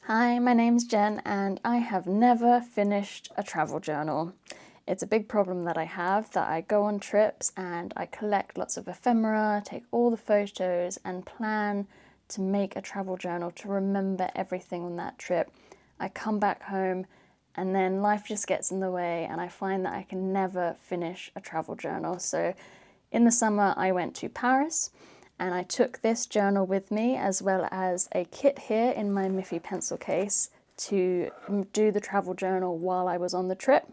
Hi, my name's Jen and I have never finished a travel journal. It's a big problem that I have, that I go on trips and I collect lots of ephemera, take all the photos and plan to make a travel journal to remember everything on that trip. I come back home and then life just gets in the way and I find that I can never finish a travel journal. So in the summer I went to Paris and I took this journal with me as well as a kit here in my Miffy pencil case to do the travel journal while I was on the trip.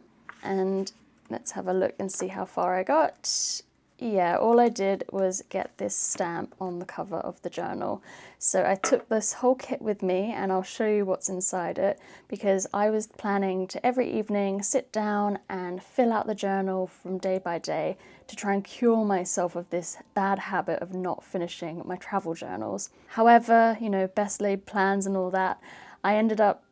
And let's have a look and see how far I got. Yeah, all I did was get this stamp on the cover of the journal. So I took this whole kit with me and I'll show you what's inside it because I was planning to every evening sit down and fill out the journal from day by day to try and cure myself of this bad habit of not finishing my travel journals. However, best laid plans and all that, I ended up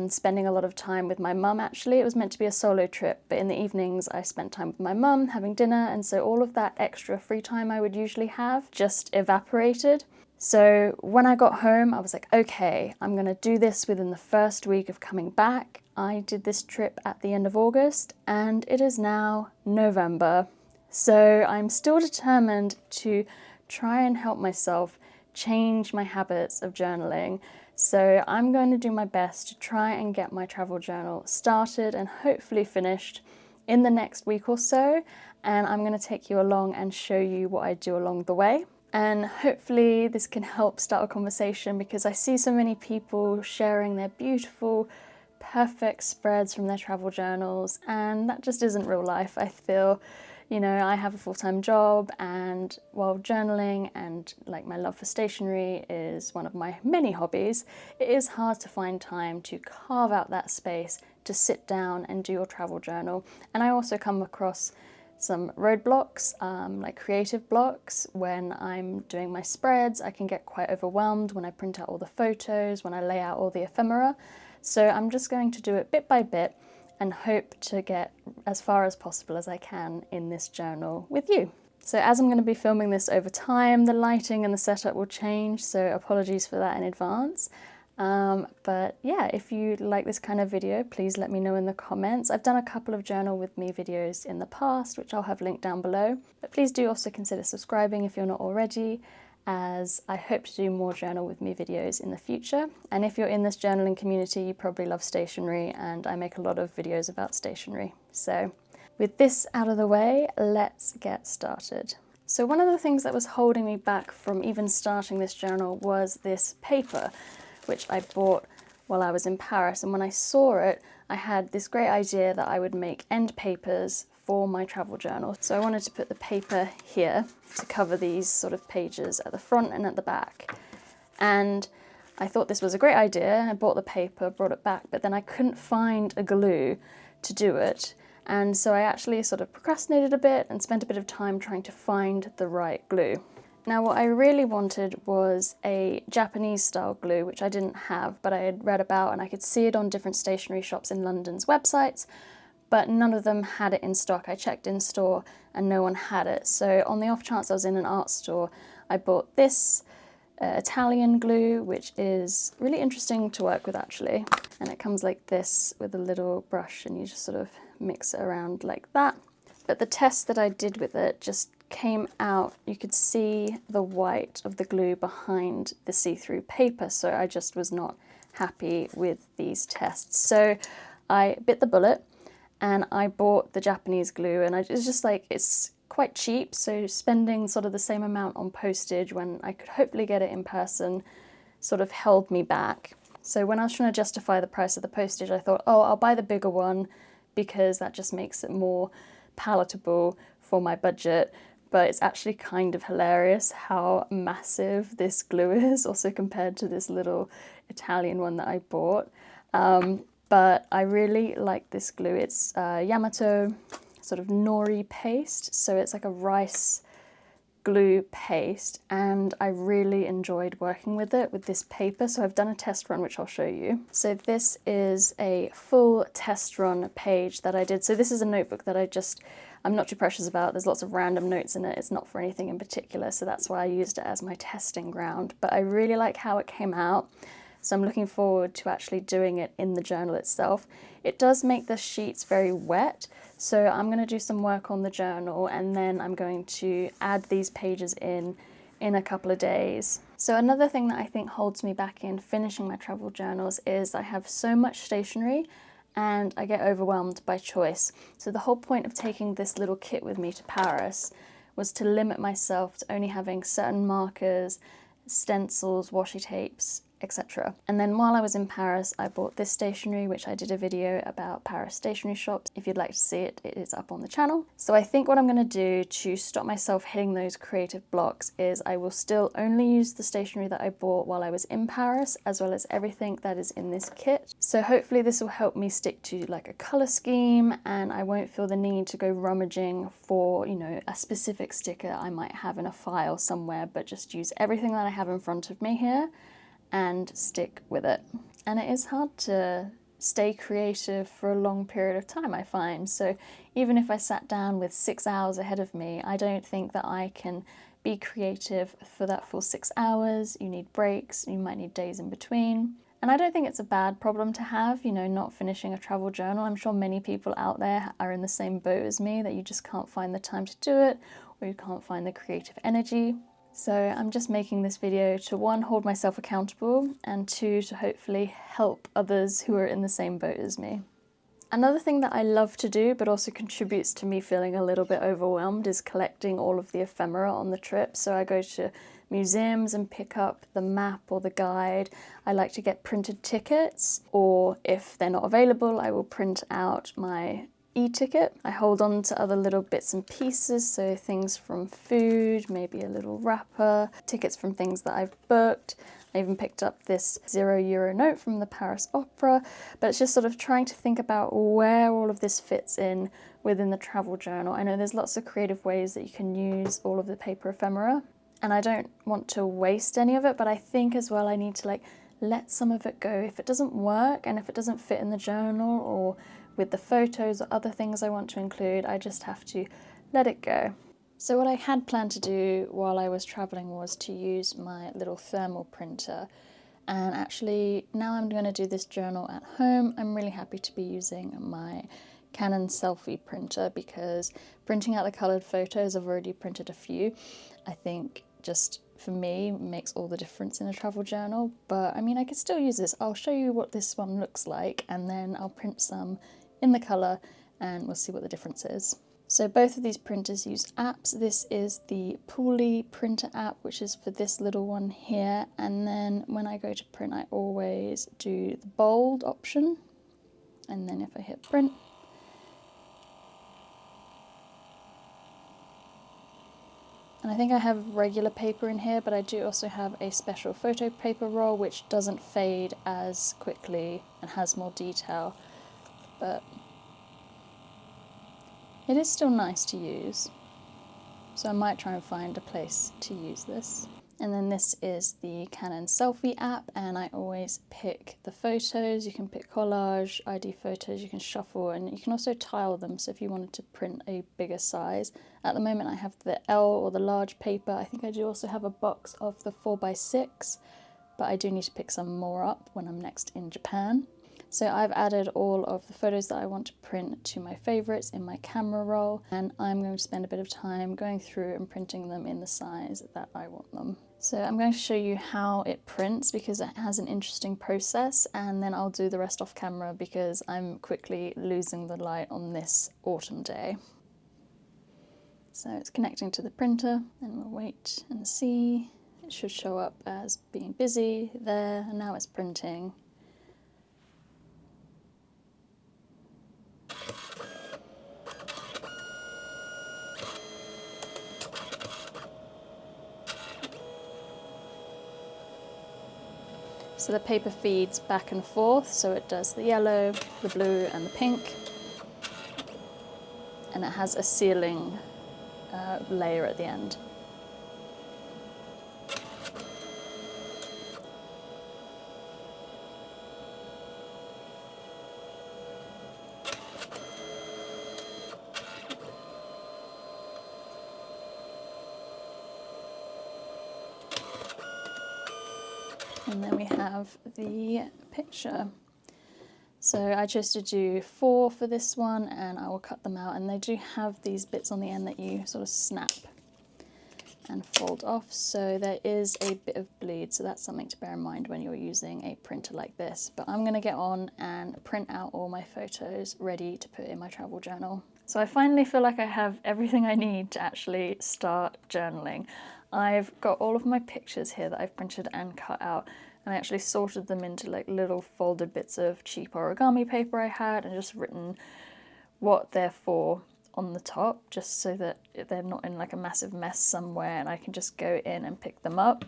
spending a lot of time with my mum actually. It was meant to be a solo trip, but in the evenings I spent time with my mum having dinner, and so all of that extra free time I would usually have just evaporated. So when I got home, I was like, okay, I'm gonna do this within the first week of coming back. I did this trip at the end of August, and it is now November. So I'm still determined to try and help myself change my habits of journaling. So I'm going to do my best to try and get my travel journal started and hopefully finished in the next week or so. And I'm going to take you along and show you what I do along the way. And hopefully this can help start a conversation because I see so many people sharing their beautiful, perfect spreads from their travel journals, and that just isn't real life, I feel. I have a full-time job, and while journaling and my love for stationery is one of my many hobbies, it is hard to find time to carve out that space to sit down and do your travel journal. And I also come across some roadblocks, like creative blocks. When I'm doing my spreads, I can get quite overwhelmed when I print out all the photos, when I lay out all the ephemera. So I'm just going to do it bit by bit and hope to get as far as possible as I can in this journal with you. So as I'm going to be filming this over time, the lighting and the setup will change, so apologies for that in advance. But yeah, if you like this kind of video, please let me know in the comments. I've done a couple of journal with me videos in the past, which I'll have linked down below. But please do also consider subscribing if you're not already, as I hope to do more journal with me videos in the future. And if you're in this journaling community, you probably love stationery, and I make a lot of videos about stationery. So with this out of the way, let's get started. So one of the things that was holding me back from even starting this journal was this paper, which I bought while I was in Paris. And when I saw it, I had this great idea that I would make end papers for my travel journal. So I wanted to put the paper here to cover these sort of pages at the front and at the back. And I thought this was a great idea. I bought the paper, brought it back, but then I couldn't find a glue to do it. And so I actually sort of procrastinated a bit and spent a bit of time trying to find the right glue. Now what I really wanted was a Japanese style glue, which I didn't have, but I had read about and I could see it on different stationery shops in London's websites, but none of them had it in stock. I checked in store and no one had it. So on the off chance I was in an art store, I bought this Italian glue, which is really interesting to work with actually. And it comes like this with a little brush and you just sort of mix it around like that. But the test that I did with it just came out, you could see the white of the glue behind the see-through paper, so I just was not happy with these tests. So I bit the bullet and I bought the Japanese glue, and it's just it's quite cheap, so spending sort of the same amount on postage when I could hopefully get it in person sort of held me back. So when I was trying to justify the price of the postage, I thought, oh, I'll buy the bigger one because that just makes it more palatable for my budget. But it's actually kind of hilarious how massive this glue is, also compared to this little Italian one that I bought. But I really like this glue. It's Yamato sort of nori paste, so it's like a rice glue paste, and I really enjoyed working with it with this paper. So I've done a test run, which I'll show you. So this is a full test run page that I did. So this is a notebook that I'm not too precious about. There's lots of random notes in it. It's not for anything in particular, so that's why I used it as my testing ground. But I really like how it came out. so I'm looking forward to actually doing it in the journal itself. It does make the sheets very wet, so I'm going to do some work on the journal and then I'm going to add these pages in a couple of days. So another thing that I think holds me back in finishing my travel journals is I have so much stationery and I get overwhelmed by choice. So the whole point of taking this little kit with me to Paris was to limit myself to only having certain markers, stencils, washi tapes, etc. And then while I was in Paris, I bought this stationery, which I did a video about Paris stationery shops. If you'd like to see it, it is up on the channel. So I think what I'm going to do to stop myself hitting those creative blocks is I will still only use the stationery that I bought while I was in Paris, as well as everything that is in this kit. So hopefully this will help me stick to like a color scheme, and I won't feel the need to go rummaging for, you know, a specific sticker I might have in a file somewhere, but just use everything that I have in front of me here and stick with it. And it is hard to stay creative for a long period of time, I find. So even if I sat down with 6 hours ahead of me, I don't think that I can be creative for that full 6 hours. You need breaks, you might need days in between. And I don't think it's a bad problem to have, you know, not finishing a travel journal. I'm sure many people out there are in the same boat as me, that you just can't find the time to do it, or you can't find the creative energy. So I'm just making this video to, one, hold myself accountable, and two, to hopefully help others who are in the same boat as me. Another thing that I love to do, but also contributes to me feeling a little bit overwhelmed, is collecting all of the ephemera on the trip. So I go to museums and pick up the map or the guide. I like to get printed tickets, or if they're not available, I will print out my e-ticket. I hold on to other little bits and pieces, so things from food, maybe a little wrapper, tickets from things that I've booked. I even picked up this €0 note from the Paris Opera, but it's just sort of trying to think about where all of this fits in within the travel journal. I know there's lots of creative ways that you can use all of the paper ephemera, and I don't want to waste any of it, but I think as well I need to like let some of it go. If it doesn't work and if it doesn't fit in the journal or with the photos or other things I want to include, I just have to let it go. So what I had planned to do while I was traveling was to use my little thermal printer, and actually now I'm going to do this journal at home. I'm really happy to be using my Canon selfie printer, because printing out the coloured photos, I've already printed a few. I think just for me makes all the difference in a travel journal, but I mean I could still use this. I'll show you what this one looks like and then I'll print some in the colour and we'll see what the difference is. So both of these printers use apps. This is the Pooley printer app, which is for this little one here, and then when I go to print I always do the bold option, and then if I hit print, and I think I have regular paper in here, but I do also have a special photo paper roll which doesn't fade as quickly and has more detail, but it is still nice to use. So I might try and find a place to use this. And then this is the Canon selfie app, and I always pick the photos. You can pick collage, ID photos, you can shuffle, and you can also tile them. So if you wanted to print a bigger size, at the moment I have the L or the large paper. I think I do also have a box of the 4x6, but I do need to pick some more up when I'm next in Japan. So I've added all of the photos that I want to print to my favourites in my camera roll, and I'm going to spend a bit of time going through and printing them in the size that I want them. So I'm going to show you how it prints because it has an interesting process, and then I'll do the rest off camera because I'm quickly losing the light on this autumn day. So it's connecting to the printer, and we'll wait and see. It should show up as being busy there, and now it's printing. So the paper feeds back and forth, so it does the yellow, the blue and the pink, and it has a sealing layer at the end. And then we have the picture. So I chose to do 4 for this one, and I will cut them out, and they do have these bits on the end that you sort of snap and fold off, so there is a bit of bleed, so that's something to bear in mind when you're using a printer like this. But I'm going to get on and print out all my photos ready to put in my travel journal. So I finally feel like I have everything I need to actually start journaling. I've got all of my pictures here that I've printed and cut out, and I actually sorted them into like little folded bits of cheap origami paper I had, and just written what they're for on the top, just so that they're not in like a massive mess somewhere and I can just go in and pick them up.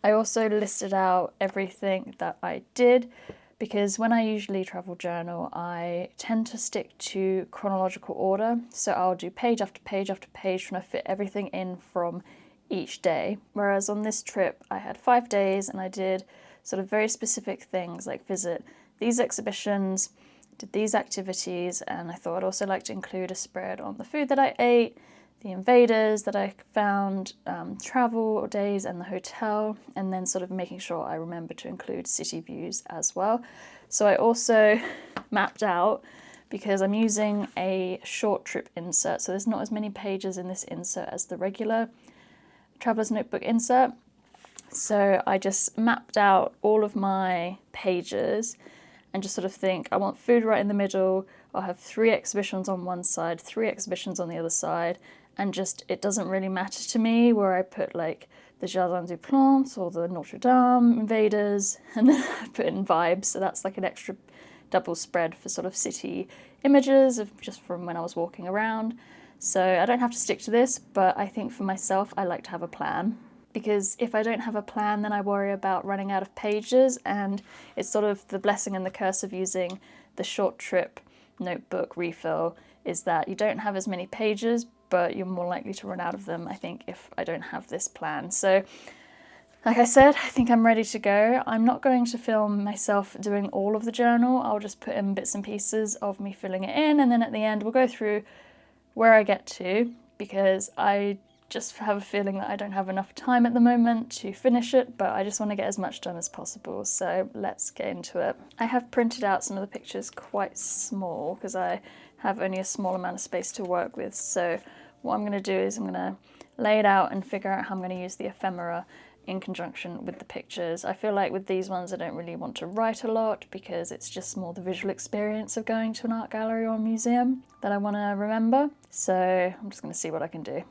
I also listed out everything that I did, because when I usually travel journal, I tend to stick to chronological order. So I'll do page after page after page, trying to fit everything in from each day. Whereas on this trip, I had 5 days and I did sort of very specific things like visit these exhibitions, did these activities, and I thought I'd also like to include a spread on the food that I ate, the invaders that I found, travel days and the hotel, and then sort of making sure I remember to include city views as well. So I also mapped out, because I'm using a short trip insert, so there's not as many pages in this insert as the regular traveler's notebook insert. So I just mapped out all of my pages and just sort of think, I want food right in the middle, I'll have 3 exhibitions on one side, 3 exhibitions on the other side, and just, it doesn't really matter to me where I put like the Jardin des Plantes or the Notre Dame invaders, and then I put in vibes, so that's like an extra double spread for sort of city images of just from when I was walking around. So I don't have to stick to this, but I think for myself, I like to have a plan, because if I don't have a plan, then I worry about running out of pages, and it's sort of the blessing and the curse of using the short trip notebook refill, is that you don't have as many pages, but you're more likely to run out of them, I think, if I don't have this plan. So like I said, I think I'm ready to go. I'm not going to film myself doing all of the journal. I'll just put in bits and pieces of me filling it in, and then at the end we'll go through where I get to, because I just have a feeling that I don't have enough time at the moment to finish it, but I just want to get as much done as possible, so let's get into it. I have printed out some of the pictures quite small because I have only a small amount of space to work with, so what I'm going to do is I'm going to lay it out and figure out how I'm going to use the ephemera in conjunction with the pictures. I feel like with these ones I don't really want to write a lot, because it's just more the visual experience of going to an art gallery or museum that I want to remember, so I'm just going to see what I can do.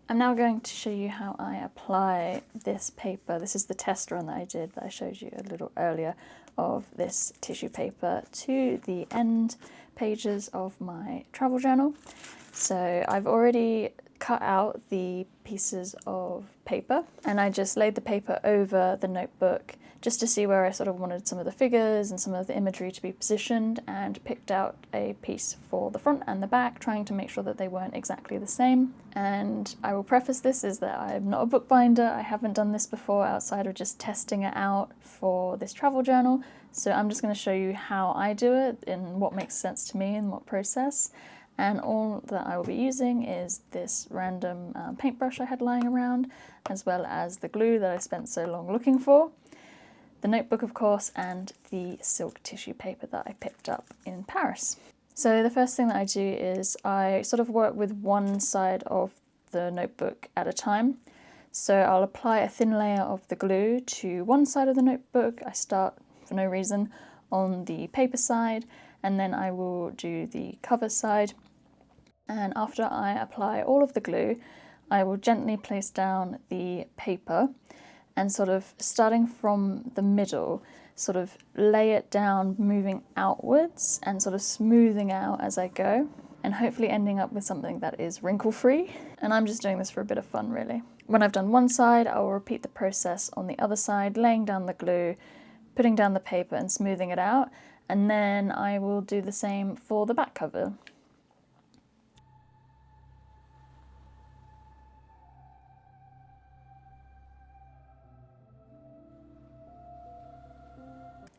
I'm now going to show you how I apply this paper. This is the test run that I did that I showed you a little earlier of this tissue paper to the end pages of my travel journal. So I've already cut out the pieces of paper and I just laid the paper over the notebook just to see where I sort of wanted some of the figures and some of the imagery to be positioned, and picked out a piece for the front and the back, trying to make sure that they weren't exactly the same. And I will preface this is that I'm not a bookbinder. I haven't done this before outside of just testing it out for this travel journal. So I'm just going to show you how I do it and what makes sense to me and what process. And all that I will be using is this random paintbrush I had lying around, as well as the glue that I spent so long looking for, the notebook of course, and the silk tissue paper that I picked up in Paris. So the first thing that I do is I sort of work with one side of the notebook at a time. So I'll apply a thin layer of the glue to one side of the notebook. I start, for no reason, on the paper side, and then I will do the cover side. And after I apply all of the glue, I will gently place down the paper and sort of starting from the middle, sort of lay it down, moving outwards and sort of smoothing out as I go, and hopefully ending up with something that is wrinkle-free. And I'm just doing this for a bit of fun, really. When I've done one side, I will repeat the process on the other side, laying down the glue, putting down the paper and smoothing it out, and then I will do the same for the back cover.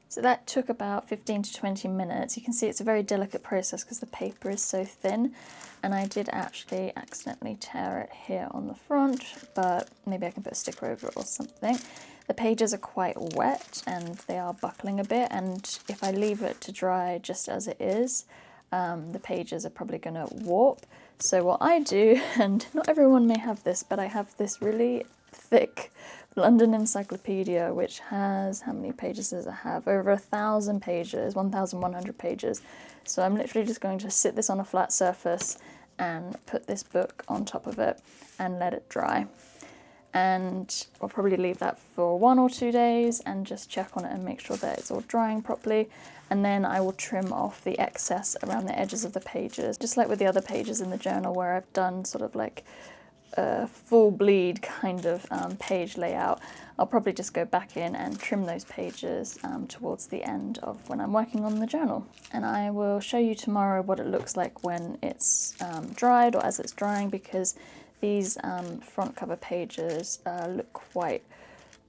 So that took about 15 to 20 minutes. You can see it's a very delicate process because the paper is so thin, and I did actually accidentally tear it here on the front, but maybe I can put a sticker over it or something. The pages are quite wet and they are buckling a bit, and if I leave it to dry just as it is, the pages are probably going to warp. So what I do, and not everyone may have this, but I have this really thick London Encyclopedia, which has, how many pages does it have? Over 1,000 pages, 1,100 pages. So I'm literally just going to sit this on a flat surface and put this book on top of it and let it dry. And I'll probably leave that for 1 or 2 days and just check on it and make sure that it's all drying properly. And then I will trim off the excess around the edges of the pages, just like with the other pages in the journal where I've done sort of like a full bleed kind of page layout. I'll probably just go back in and trim those pages towards the end of when I'm working on the journal. And I will show you tomorrow what it looks like when it's dried or as it's drying, because these front cover pages look quite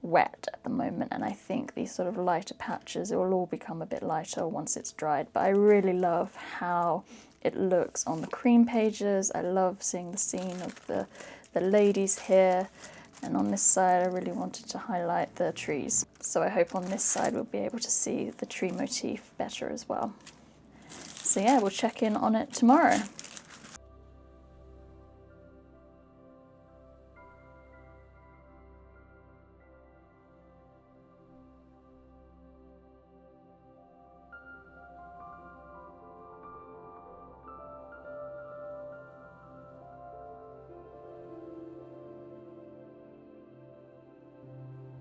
wet at the moment, and I think these sort of lighter patches, it will all become a bit lighter once it's dried. But I really love how it looks on the cream pages. I love seeing the scene of the ladies here, and on this side I really wanted to highlight the trees. So I hope on this side we'll be able to see the tree motif better as well. So yeah, we'll check in on it tomorrow.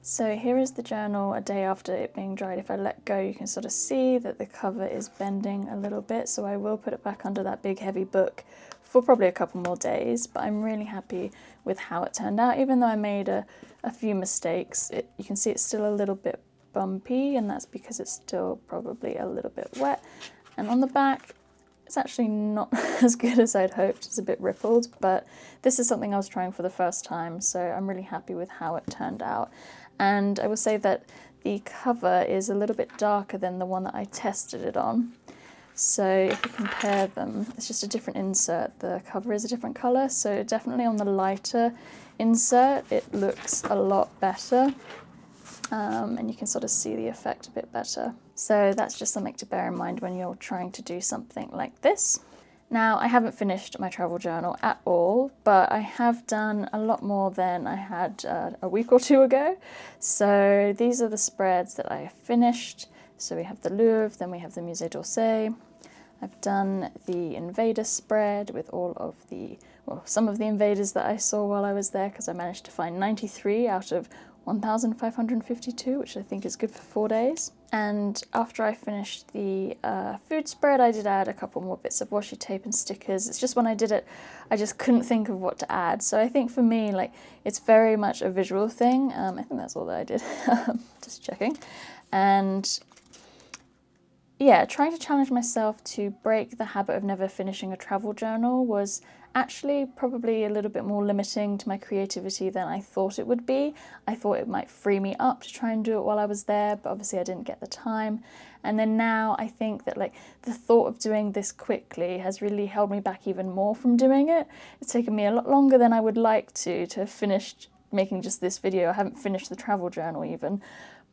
So here is the journal a day after it being dried. If I let go, you can sort of see that the cover is bending a little bit, so I will put it back under that big heavy book for probably a couple more days, but I'm really happy with how it turned out. Even though I made a few mistakes, you can see it's still a little bit bumpy, and that's because it's still probably a little bit wet. And on the back, it's actually not as good as I'd hoped. It's a bit rippled, but this is something I was trying for the first time, so I'm really happy with how it turned out. And I will say that the cover is a little bit darker than the one that I tested it on. So if you compare them, it's just a different insert. The cover is a different colour, so definitely on the lighter insert it looks a lot better. And you can sort of see the effect a bit better. So that's just something to bear in mind when you're trying to do something like this. Now, I haven't finished my travel journal at all, but I have done a lot more than I had a week or two ago. So these are the spreads that I finished. So we have the Louvre, then we have the Musée d'Orsay. I've done the invader spread with all of the, well, some of the invaders that I saw while I was there, because I managed to find 93 out of 1,552, which I think is good for 4 days. And after I finished the food spread, I did add a couple more bits of washi tape and stickers. It's just when I did it, I just couldn't think of what to add. So I think for me, like, it's very much a visual thing. I think that's all that I did, just checking. And yeah, trying to challenge myself to break the habit of never finishing a travel journal was actually probably a little bit more limiting to my creativity than I thought it would be. I thought it might free me up to try and do it while I was there, but obviously I didn't get the time. And then now I think that, like, the thought of doing this quickly has really held me back even more from doing it. It's taken me a lot longer than I would like to have finished making just this video. I haven't finished the travel journal even.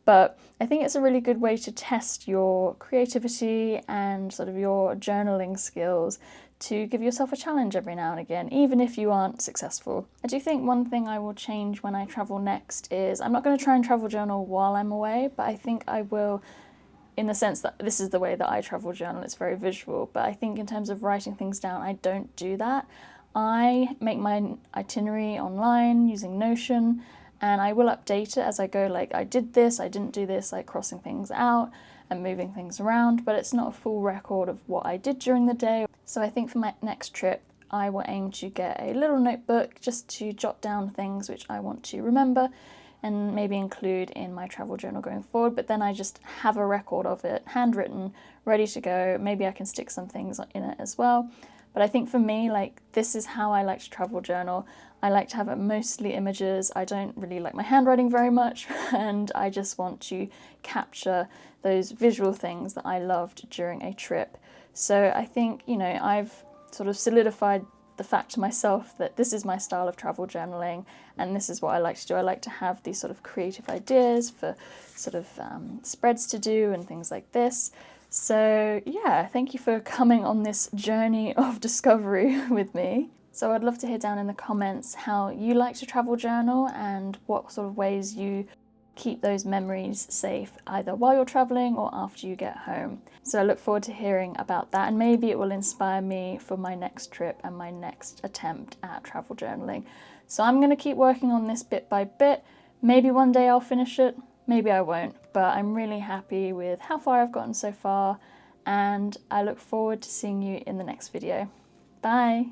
But I think it's a really good way to test your creativity and sort of your journaling skills, to give yourself a challenge every now and again, even if you aren't successful. I do think one thing I will change when I travel next is I'm not going to try and travel journal while I'm away, but I think I will, in the sense that this is the way that I travel journal. It's very visual, but I think in terms of writing things down, I don't do that. I make my itinerary online using Notion, and I will update it as I go, like, I did this, I didn't do this, like crossing things out and moving things around, but it's not a full record of what I did during the day. So I think for my next trip, I will aim to get a little notebook just to jot down things which I want to remember and maybe include in my travel journal going forward, but then I just have a record of it, handwritten, ready to go. Maybe I can stick some things in it as well. But I think for me, like, this is how I like to travel journal. I like to have it mostly images. I don't really like my handwriting very much, and I just want to capture those visual things that I loved during a trip. So I think, you know, I've sort of solidified the fact to myself that this is my style of travel journaling, and this is what I like to do. I like to have these sort of creative ideas for sort of spreads to do and things like this. So yeah, thank you for coming on this journey of discovery with me. So I'd love to hear down in the comments how you like to travel journal and what sort of ways you keep those memories safe, either while you're traveling or after you get home. So I look forward to hearing about that, and maybe it will inspire me for my next trip and my next attempt at travel journaling. So I'm going to keep working on this bit by bit. Maybe one day I'll finish it, maybe I won't, but I'm really happy with how far I've gotten so far, and I look forward to seeing you in the next video. Bye!